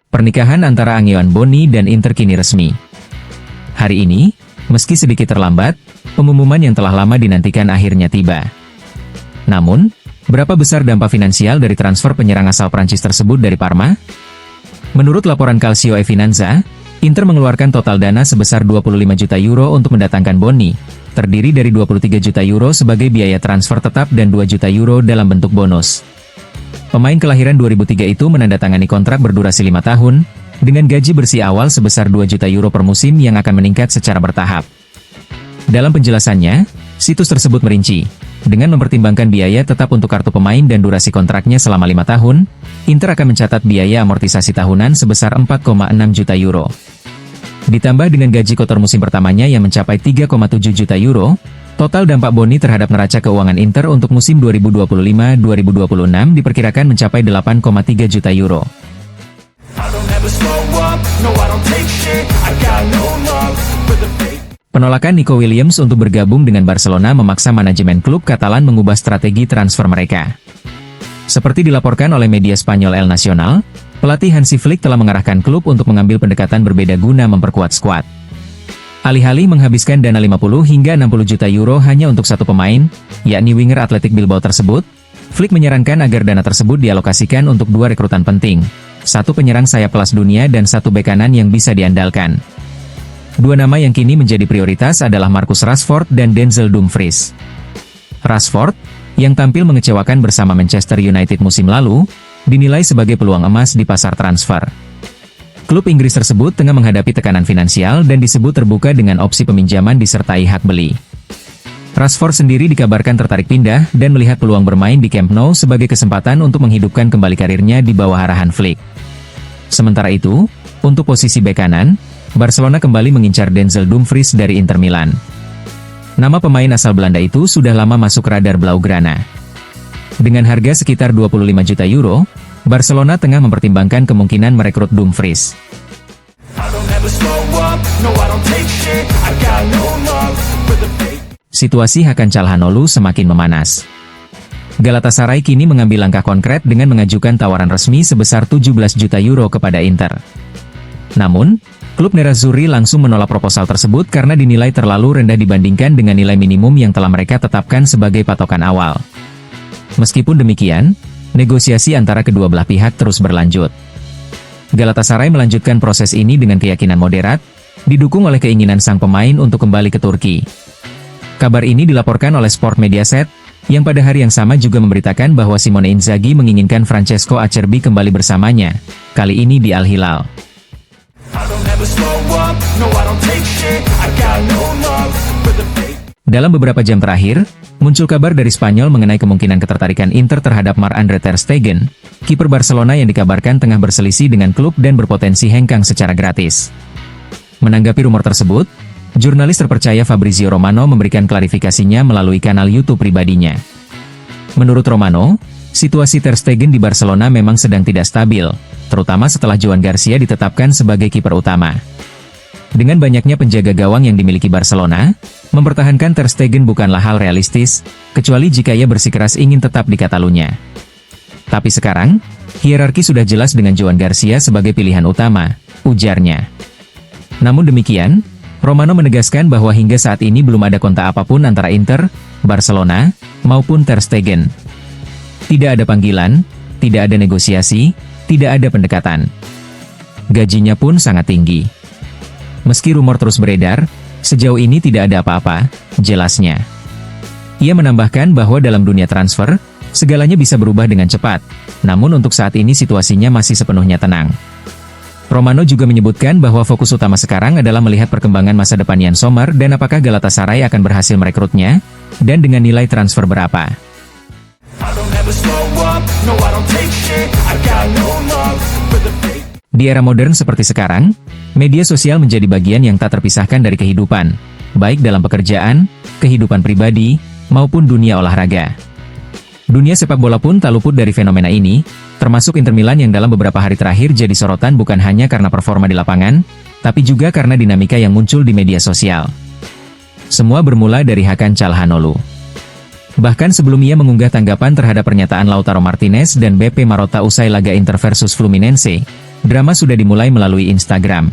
Pernikahan antara Angeon Bonny dan Inter kini resmi. Hari ini, meski sedikit terlambat, pengumuman yang telah lama dinantikan akhirnya tiba. Namun, berapa besar dampak finansial dari transfer penyerang asal Prancis tersebut dari Parma? Menurut laporan Calcio e Finanza, Inter mengeluarkan total dana sebesar 25 juta euro untuk mendatangkan Bonny, terdiri dari 23 juta euro sebagai biaya transfer tetap dan 2 juta euro dalam bentuk bonus. Pemain kelahiran 2003 itu menandatangani kontrak berdurasi 5 tahun, dengan gaji bersih awal sebesar 2 juta euro per musim yang akan meningkat secara bertahap. Dalam penjelasannya, situs tersebut merinci, dengan mempertimbangkan biaya tetap untuk kartu pemain dan durasi kontraknya selama 5 tahun, Inter akan mencatat biaya amortisasi tahunan sebesar 4,6 juta euro. Ditambah dengan gaji kotor musim pertamanya yang mencapai 3,7 juta euro, total dampak Bonny terhadap neraca keuangan Inter untuk musim 2025-2026 diperkirakan mencapai 8,3 juta euro. Penolakan Nico Williams untuk bergabung dengan Barcelona memaksa manajemen klub Katalan mengubah strategi transfer mereka. Seperti dilaporkan oleh media Spanyol El Nacional, pelatih Hansi Flick telah mengarahkan klub untuk mengambil pendekatan berbeda guna memperkuat skuad. Alih-alih menghabiskan dana 50 hingga 60 juta euro hanya untuk satu pemain, yakni winger Athletic Bilbao tersebut, Flick menyarankan agar dana tersebut dialokasikan untuk 2 rekrutan penting, satu penyerang sayap kelas dunia dan satu bek kanan yang bisa diandalkan. 2 nama yang kini menjadi prioritas adalah Marcus Rashford dan Denzel Dumfries. Rashford, yang tampil mengecewakan bersama Manchester United musim lalu, dinilai sebagai peluang emas di pasar transfer. Klub Inggris tersebut tengah menghadapi tekanan finansial dan disebut terbuka dengan opsi peminjaman disertai hak beli. Rashford sendiri dikabarkan tertarik pindah dan melihat peluang bermain di Camp Nou sebagai kesempatan untuk menghidupkan kembali karirnya di bawah arahan Flick. Sementara itu, untuk posisi bek kanan, Barcelona kembali mengincar Denzel Dumfries dari Inter Milan. Nama pemain asal Belanda itu sudah lama masuk radar Blaugrana. Dengan harga sekitar 25 juta euro, Barcelona tengah mempertimbangkan kemungkinan merekrut Dumfries. Situasi Hakan Calhanoglu semakin memanas. Galatasaray kini mengambil langkah konkret dengan mengajukan tawaran resmi sebesar 17 juta euro kepada Inter. Namun, klub Nerazzurri langsung menolak proposal tersebut karena dinilai terlalu rendah dibandingkan dengan nilai minimum yang telah mereka tetapkan sebagai patokan awal. Meskipun demikian, negosiasi antara kedua belah pihak terus berlanjut. Galatasaray melanjutkan proses ini dengan keyakinan moderat, didukung oleh keinginan sang pemain untuk kembali ke Turki. Kabar ini dilaporkan oleh Sport Mediaset, yang pada hari yang sama juga memberitakan bahwa Simone Inzaghi menginginkan Francesco Acerbi kembali bersamanya, kali ini di Al Hilal. Dalam beberapa jam terakhir, muncul kabar dari Spanyol mengenai kemungkinan ketertarikan Inter terhadap Marc-Andre ter Stegen, kiper Barcelona yang dikabarkan tengah berselisih dengan klub dan berpotensi hengkang secara gratis. Menanggapi rumor tersebut, jurnalis terpercaya Fabrizio Romano memberikan klarifikasinya melalui kanal YouTube pribadinya. Menurut Romano, situasi ter Stegen di Barcelona memang sedang tidak stabil, terutama setelah Joan Garcia ditetapkan sebagai kiper utama. Dengan banyaknya penjaga gawang yang dimiliki Barcelona, mempertahankan ter Stegen bukanlah hal realistis, kecuali jika ia bersikeras ingin tetap di Catalunya. Tapi sekarang, hierarki sudah jelas dengan Joan Garcia sebagai pilihan utama, ujarnya. Namun demikian, Romano menegaskan bahwa hingga saat ini belum ada kontak apapun antara Inter, Barcelona, maupun ter Stegen. Tidak ada panggilan, tidak ada negosiasi, tidak ada pendekatan. Gajinya pun sangat tinggi. Meski rumor terus beredar, sejauh ini tidak ada apa-apa, jelasnya. Ia menambahkan bahwa dalam dunia transfer, segalanya bisa berubah dengan cepat, namun untuk saat ini situasinya masih sepenuhnya tenang. Romano juga menyebutkan bahwa fokus utama sekarang adalah melihat perkembangan masa depan Yann Sommer dan apakah Galatasaray akan berhasil merekrutnya, dan dengan nilai transfer berapa. Di era modern seperti sekarang, media sosial menjadi bagian yang tak terpisahkan dari kehidupan, baik dalam pekerjaan, kehidupan pribadi, maupun dunia olahraga. Dunia sepak bola pun tak luput dari fenomena ini, termasuk Inter Milan yang dalam beberapa hari terakhir jadi sorotan bukan hanya karena performa di lapangan, tapi juga karena dinamika yang muncul di media sosial. Semua bermula dari Hakan Calhanoglu. Bahkan sebelum ia mengunggah tanggapan terhadap pernyataan Lautaro Martinez dan BP Marotta usai laga Inter versus Fluminense, drama sudah dimulai melalui Instagram.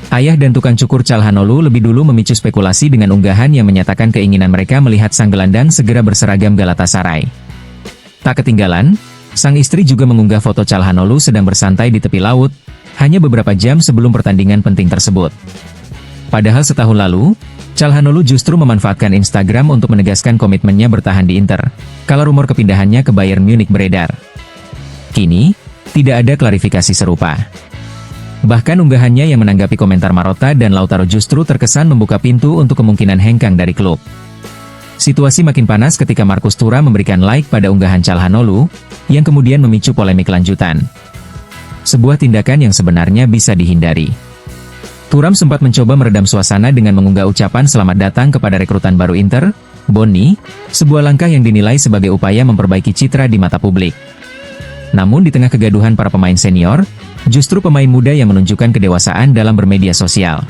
Ayah dan tukang cukur Calhanoglu lebih dulu memicu spekulasi dengan unggahan yang menyatakan keinginan mereka melihat sang gelandang segera berseragam Galatasaray. Tak ketinggalan, sang istri juga mengunggah foto Calhanoglu sedang bersantai di tepi laut, hanya beberapa jam sebelum pertandingan penting tersebut. Padahal setahun lalu, Calhanoglu justru memanfaatkan Instagram untuk menegaskan komitmennya bertahan di Inter, kala rumor kepindahannya ke Bayern Munich beredar. Kini, tidak ada klarifikasi serupa. Bahkan unggahannya yang menanggapi komentar Marotta dan Lautaro justru terkesan membuka pintu untuk kemungkinan hengkang dari klub. Situasi makin panas ketika Marcus Thuram memberikan like pada unggahan Calhanoglu, yang kemudian memicu polemik lanjutan. Sebuah tindakan yang sebenarnya bisa dihindari. Thuram sempat mencoba meredam suasana dengan mengunggah ucapan selamat datang kepada rekrutan baru Inter, Bonni, sebuah langkah yang dinilai sebagai upaya memperbaiki citra di mata publik. Namun di tengah kegaduhan para pemain senior, justru pemain muda yang menunjukkan kedewasaan dalam bermedia sosial.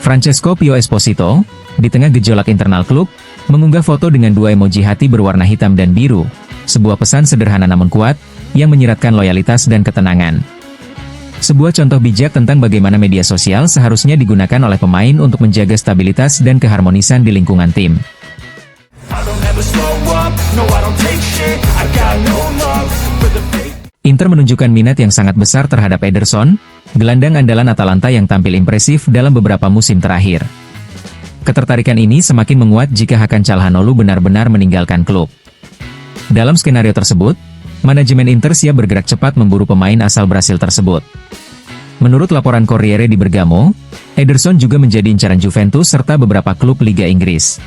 Francesco Pio Esposito, di tengah gejolak internal klub, mengunggah foto dengan dua emoji hati berwarna hitam dan biru, sebuah pesan sederhana namun kuat, yang menyiratkan loyalitas dan ketenangan. Sebuah contoh bijak tentang bagaimana media sosial seharusnya digunakan oleh pemain untuk menjaga stabilitas dan keharmonisan di lingkungan tim. Inter menunjukkan minat yang sangat besar terhadap Ederson, gelandang andalan Atalanta yang tampil impresif dalam beberapa musim terakhir. Ketertarikan ini semakin menguat jika Hakan Calhanoglu benar-benar meninggalkan klub. Dalam skenario tersebut, manajemen Inter siap bergerak cepat memburu pemain asal Brasil tersebut. Menurut laporan Corriere di Bergamo, Ederson juga menjadi incaran Juventus serta beberapa klub Liga Inggris.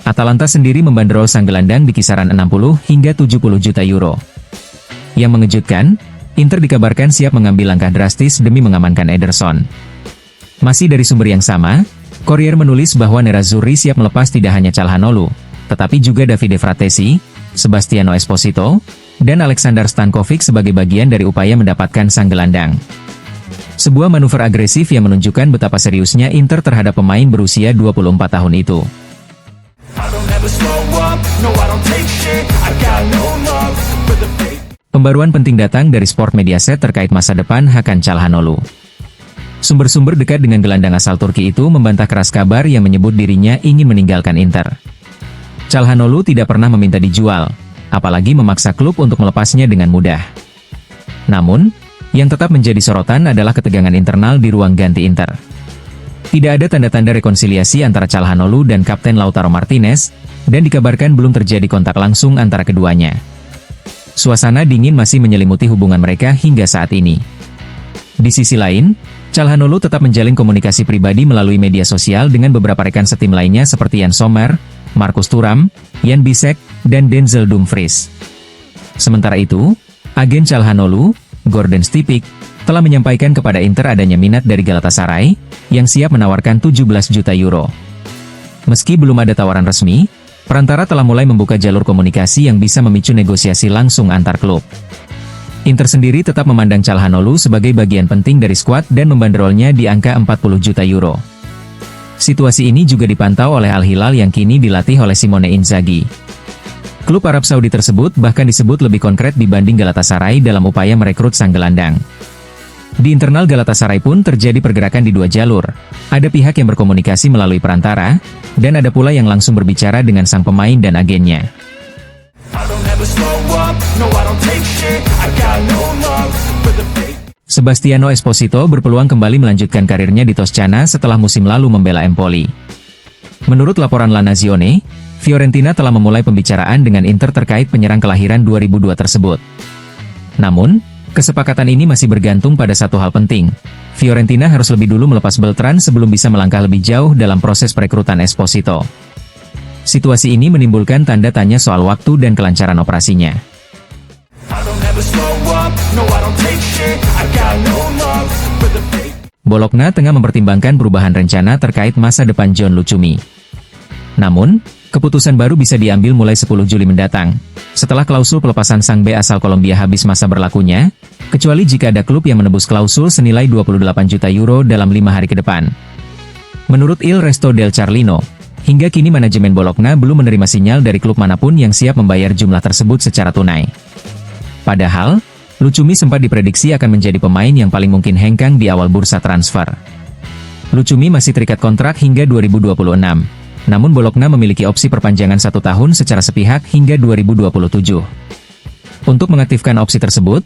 Atalanta sendiri membanderol sang gelandang di kisaran 60 hingga 70 juta euro. Yang mengejutkan, Inter dikabarkan siap mengambil langkah drastis demi mengamankan Ederson. Masih dari sumber yang sama, Corriere menulis bahwa Nerazzurri siap melepas tidak hanya Calhanoglu, tetapi juga Davide Fratesi, Sebastiano Esposito, dan Alexander Stankovic sebagai bagian dari upaya mendapatkan sang gelandang. Sebuah manuver agresif yang menunjukkan betapa seriusnya Inter terhadap pemain berusia 24 tahun itu. Pembaruan penting datang dari Sport Mediaset terkait masa depan Hakan Calhanoglu. Sumber-sumber dekat dengan gelandang asal Turki itu membantah keras kabar yang menyebut dirinya ingin meninggalkan Inter. Calhanoglu tidak pernah meminta dijual, apalagi memaksa klub untuk melepasnya dengan mudah. Namun, yang tetap menjadi sorotan adalah ketegangan internal di ruang ganti Inter. Tidak ada tanda-tanda rekonsiliasi antara Calhanoglu dan Kapten Lautaro Martinez, dan dikabarkan belum terjadi kontak langsung antara keduanya. Suasana dingin masih menyelimuti hubungan mereka hingga saat ini. Di sisi lain, Calhanoglu tetap menjalin komunikasi pribadi melalui media sosial dengan beberapa rekan setim lainnya seperti Yann Sommer, Marcus Thuram, Jan Bisek, dan Denzel Dumfries. Sementara itu, agen Calhanoglu, Gordon Stipik, telah menyampaikan kepada Inter adanya minat dari Galatasaray, yang siap menawarkan 17 juta euro. Meski belum ada tawaran resmi, perantara telah mulai membuka jalur komunikasi yang bisa memicu negosiasi langsung antar klub. Inter sendiri tetap memandang Calhanoglu sebagai bagian penting dari skuad dan membanderolnya di angka 40 juta euro. Situasi ini juga dipantau oleh Al Hilal yang kini dilatih oleh Simone Inzaghi. Klub Arab Saudi tersebut bahkan disebut lebih konkret dibanding Galatasaray dalam upaya merekrut sang gelandang. Di internal Galatasaray pun terjadi pergerakan di dua jalur. Ada pihak yang berkomunikasi melalui perantara, dan ada pula yang langsung berbicara dengan sang pemain dan agennya. Sebastiano Esposito berpeluang kembali melanjutkan karirnya di Toscana setelah musim lalu membela Empoli. Menurut laporan La Nazione, Fiorentina telah memulai pembicaraan dengan Inter terkait penyerang kelahiran 2002 tersebut. Namun, kesepakatan ini masih bergantung pada satu hal penting. Fiorentina harus lebih dulu melepas Beltran sebelum bisa melangkah lebih jauh dalam proses perekrutan Esposito. Situasi ini menimbulkan tanda tanya soal waktu dan kelancaran operasinya. Bologna tengah mempertimbangkan perubahan rencana terkait masa depan John Lucumi. Namun, keputusan baru bisa diambil mulai 10 Juli mendatang, setelah klausul pelepasan sang bek asal Kolombia habis masa berlakunya, kecuali jika ada klub yang menebus klausul senilai 28 juta euro dalam 5 hari ke depan. Menurut Il Resto del Carlino, Hingga kini manajemen Bologna belum menerima sinyal dari klub manapun yang siap membayar jumlah tersebut secara tunai. Padahal, Lucumi sempat diprediksi akan menjadi pemain yang paling mungkin hengkang di awal bursa transfer. Lucumi masih terikat kontrak hingga 2026, namun Bologna memiliki opsi perpanjangan 1 tahun secara sepihak hingga 2027. Untuk mengaktifkan opsi tersebut,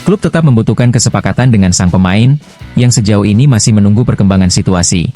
klub tetap membutuhkan kesepakatan dengan sang pemain, yang sejauh ini masih menunggu perkembangan situasi.